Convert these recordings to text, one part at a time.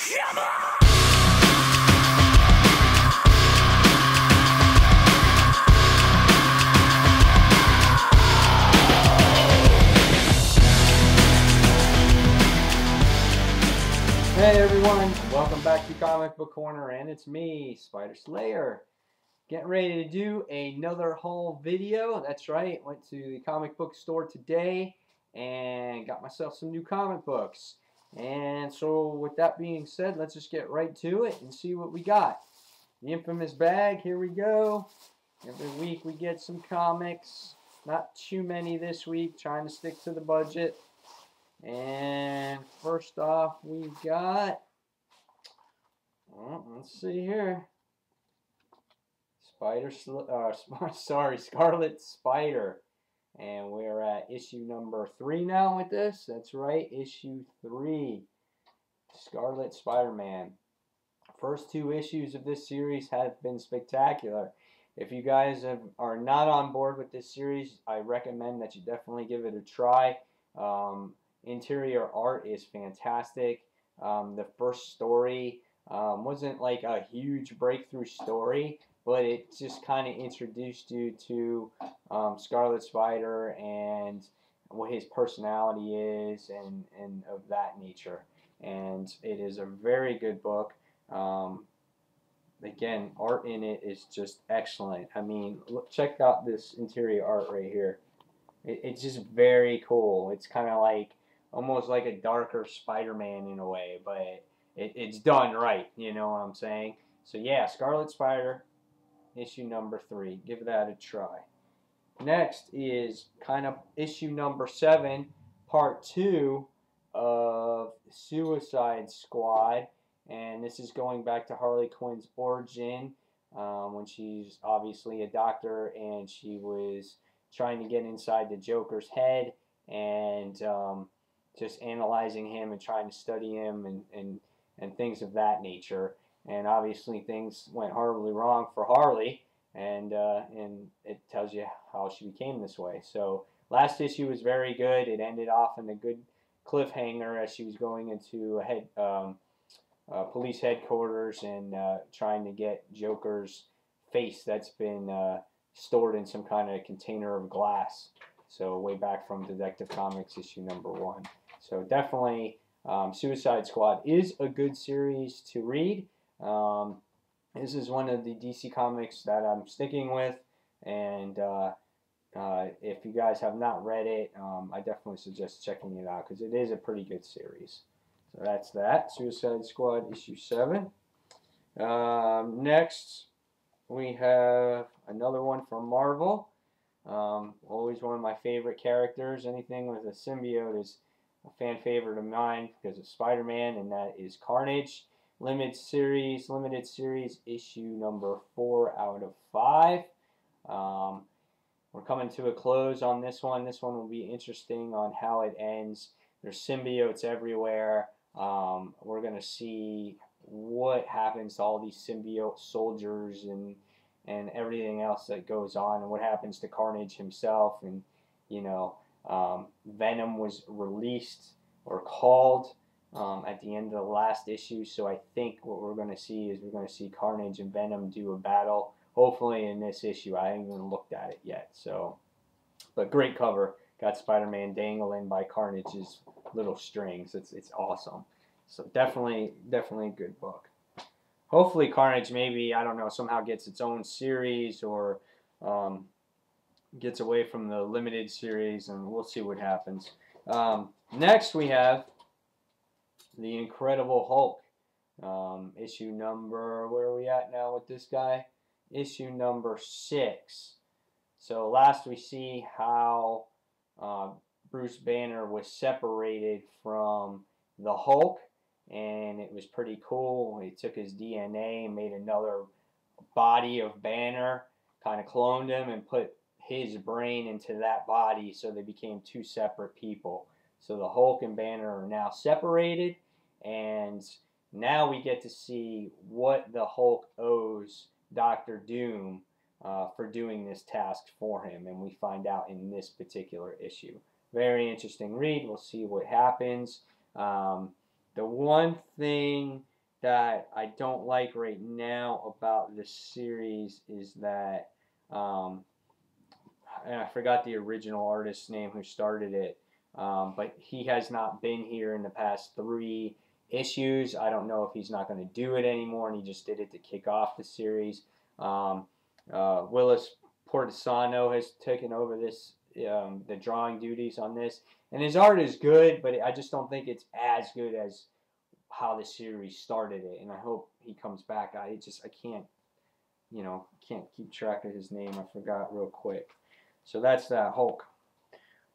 Hey everyone, welcome back to Comic Book Corner, and it's me, Spider Slayer, getting ready to do another haul video. That's right, went to the comic book store today and got myself some new comic books. And so with that being said, let's just get right to it and see what we got. The infamous bag, here we go. Every week we get some comics, not too many this week, trying to stick to the budget. And first off, we've got, let's see here, Scarlet Spider, and we're at issue number 3 now with this. That's right, issue 3, Scarlet Spider-Man. First 2 issues of this series have been spectacular. If you guys are not on board with this series, I recommend that you definitely give it a try. Interior art is fantastic. The first story wasn't like a huge breakthrough story, but it just kind of introduced you to Scarlet Spider and what his personality is and of that nature. And it is a very good book. Again, art in it is just excellent. I mean, look, check out this interior art right here. It's just very cool. It's kind of like almost like a darker Spider-Man in a way, but it's done right, you know what I'm saying? So yeah, Scarlet Spider, issue number 3. Give that a try. Next is kind of issue number 7, part 2 of Suicide Squad, and this is going back to Harley Quinn's origin when she's obviously a doctor and she was trying to get inside the Joker's head and just analyzing him and trying to study him and things of that nature. And obviously things went horribly wrong for Harley, and it tells you how she became this way. So last issue was very good. It ended off in a good cliffhanger as she was going into police headquarters and trying to get Joker's face that's been stored in some kind of container of glass. So way back from Detective Comics issue number 1. So definitely Suicide Squad is a good series to read. This is one of the DC Comics that I'm sticking with, and if you guys have not read it, I definitely suggest checking it out because it is a pretty good series. So that's that, Suicide Squad issue 7. Next we have another one from Marvel. Always one of my favorite characters. Anything with a symbiote is a fan favorite of mine because of Spider-Man, and that is Carnage. Limited series issue number 4 out of 5. We're coming to a close on this one. This one will be interesting on how it ends. There's symbiotes everywhere. We're going to see what happens to all these symbiote soldiers and everything else that goes on, and what happens to Carnage himself. And you know, Venom was released or called at the end of the last issue, so I think what we're going to see is we're going to see Carnage and Venom do a battle, hopefully in this issue. I haven't even looked at it yet. So, but great cover. Got Spider-Man dangling by Carnage's little strings. It's awesome. So definitely a good book. Hopefully Carnage maybe, I don't know, somehow gets its own series or gets away from the limited series, and we'll see what happens. Next we have The Incredible Hulk. Issue number, where are we at now with this guy? Issue number 6. So last we see how Bruce Banner was separated from the Hulk, and it was pretty cool. He took his DNA and made another body of Banner, kind of cloned him and put his brain into that body, so they became 2 separate people. So the Hulk and Banner are now separated, and now we get to see what the Hulk owes Dr. Doom for doing this task for him, and we find out in this particular issue. Very interesting read. We'll see what happens. The one thing that I don't like right now about this series is that, and I forgot the original artist's name who started it, but he has not been here in the past 3 issues. I don't know if he's not going to do it anymore, and he just did it to kick off the series. Willis Portisano has taken over this, the drawing duties on this, and his art is good, but I just don't think it's as good as how the series started it. And I hope he comes back. I can't, can't keep track of his name. I forgot real quick. So that's that Hulk.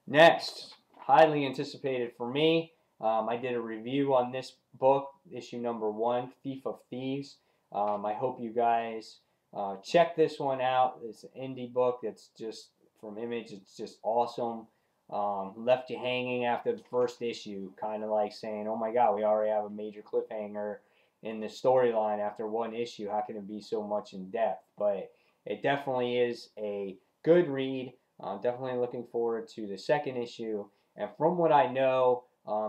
Next, highly anticipated for me. I did a review on this book, issue number 1, Thief of Thieves. I hope you guys check this one out. It's an indie book that's just from Image. It's just awesome. Left you hanging after the first issue, kind of like saying, oh my god, we already have a major cliffhanger in the storyline after 1 issue. How can it be so much in depth? But it definitely is a good read. Definitely looking forward to the 2nd issue. And from what I know,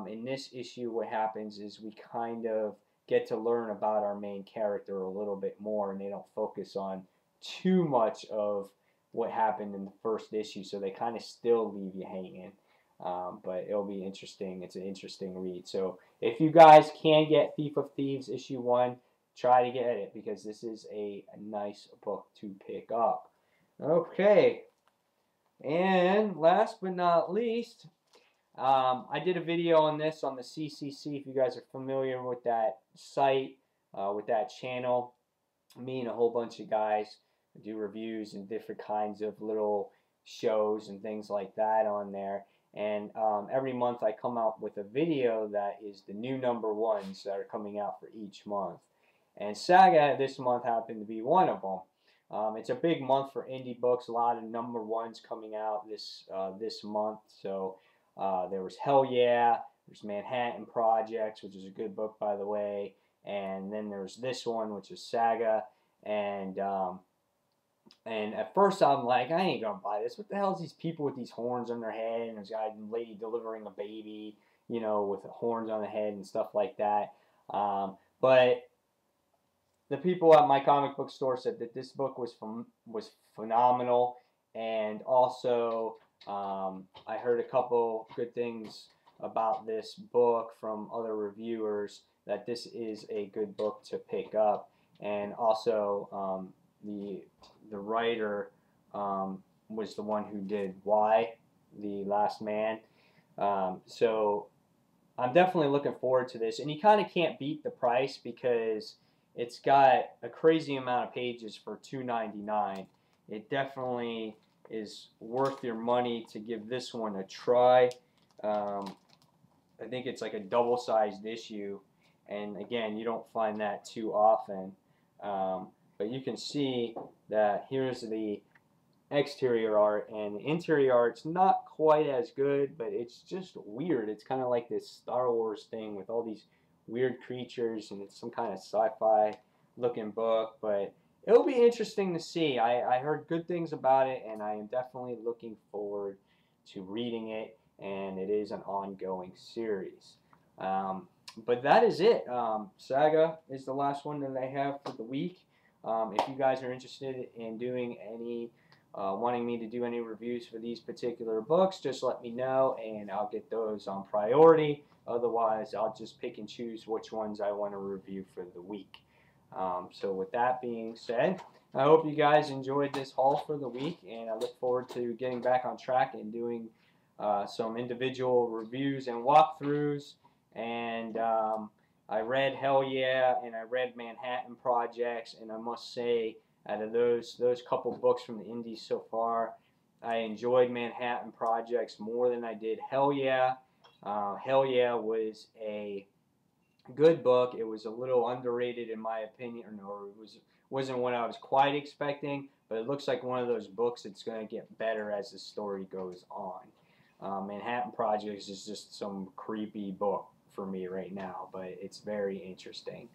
in this issue, what happens is we kind of get to learn about our main character a little bit more, and they don't focus on too much of what happened in the first issue, so they kind of still leave you hanging. But it'll be interesting. It's an interesting read. So if you guys can get Thief of Thieves issue 1, try to get it, because this is a nice book to pick up. Okay. And last but not least, I did a video on this on the CCC. If you guys are familiar with that site, with that channel, me and a whole bunch of guys do reviews and different kinds of little shows and things like that on there. And every month I come out with a video that is the new number 1s that are coming out for each month. And Saga this month happened to be one of them. It's a big month for indie books. A lot of number 1s coming out this month. So there was Hell Yeah, there's Manhattan Projects, which is a good book, by the way, and then there's this one, which is Saga. And at first I'm like, I ain't gonna buy this. What the hell is these people with these horns on their head, and there's a guy and lady delivering a baby, with horns on the head and stuff like that. But the people at my comic book store said that this book was phenomenal, and also I heard a couple good things about this book from other reviewers, that this is a good book to pick up. And also the writer was the one who did Why, The Last Man. So I'm definitely looking forward to this, and you kind of can't beat the price because it's got a crazy amount of pages for $2.99. It definitely is worth your money to give this one a try. I think it's like a double-sized issue, and again, you don't find that too often. But you can see that here's the exterior art, and the interior art's not quite as good, but it's just weird. It's kind of like this Star Wars thing with all these weird creatures, and it's some kind of sci-fi looking book, but it'll be interesting to see. I heard good things about it, and I am definitely looking forward to reading it, and it is an ongoing series. But that is it. Saga is the last one that I have for the week. If you guys are interested in doing any, wanting me to do any reviews for these particular books, just let me know, and I'll get those on priority. Otherwise, I'll just pick and choose which ones I want to review for the week. So with that being said, I hope you guys enjoyed this haul for the week, and I look forward to getting back on track and doing some individual reviews and walkthroughs. And I read Hell Yeah, and I read Manhattan Projects, and I must say, out of those couple books from the indies so far, I enjoyed Manhattan Projects more than I did Hell Yeah. Hell Yeah was a good book. It was a little underrated in my opinion, or it wasn't what I was quite expecting, but it looks like one of those books that's going to get better as the story goes on. Manhattan Projects is just some creepy book for me right now, but it's very interesting.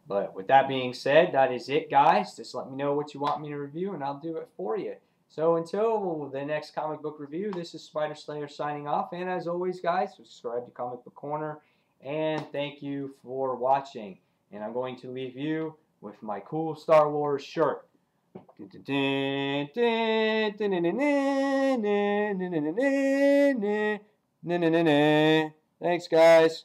But with that being said, that is it, guys. Just let me know what you want me to review, and I'll do it for you. So until the next comic book review, this is Spider Slayer signing off. And as always, guys, subscribe to Comic Book Corner And thank you for watching. And I'm going to leave you with my cool Star Wars shirt. Thanks, guys.